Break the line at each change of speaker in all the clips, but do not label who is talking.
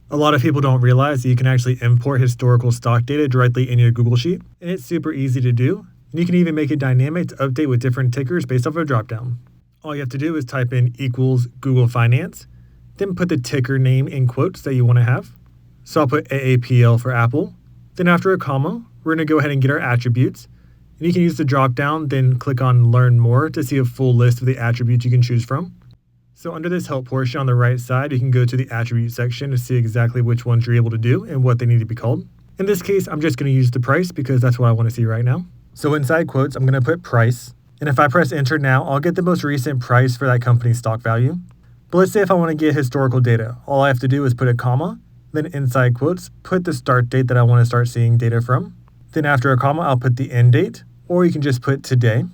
A lot of people don't realize that you can actually import historical stock data directly in your Google Sheet, and it's super easy to do. And you can even make it dynamic to update with different tickers based off of a dropdown. All you have to do is type in equals Google Finance, then put the ticker name in quotes that you want to have. So I'll put AAPL for Apple. Then after a comma, we're going to go ahead and get our attributes. And you can use the dropdown, then click on Learn More to see a full list of the attributes you can choose from. So under this help portion on the right side, you can go to the attribute section to see exactly which ones you're able to do and what they need to be called. In this case, I'm just going to use the price because that's what I want to see right now. So inside quotes, I'm going to put price. And if I press enter now, I'll get the most recent price for that company's stock value. But let's say if I want to get historical data, all I have to do is put a comma, then inside quotes, put the start date that I want to start seeing data from. Then after a comma, I'll put the end date, or you can just put today.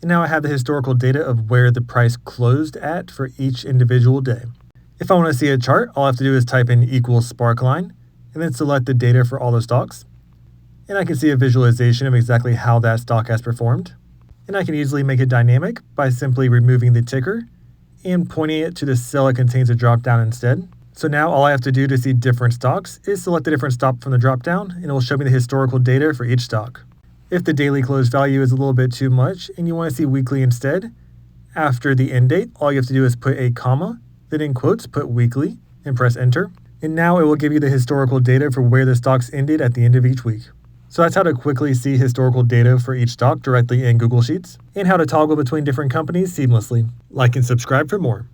And now I have the historical data of where the price closed at for each individual day. If I want to see a chart, all I have to do is type in equals sparkline, and then select the data for all the stocks. And I can see a visualization of exactly how that stock has performed. And I can easily make it dynamic by simply removing the ticker and pointing it to the cell it contains a dropdown instead. So now all I have to do to see different stocks is select a different stock from the dropdown, and it will show me the historical data for each stock. If the daily close value is a little bit too much and you want to see weekly instead, after the end date, all you have to do is put a comma, then in quotes, put weekly, and press enter. And now it will give you the historical data for where the stocks ended at the end of each week. So that's how to quickly see historical data for each stock directly in Google Sheets, and how to toggle between different companies seamlessly. Like and subscribe for more.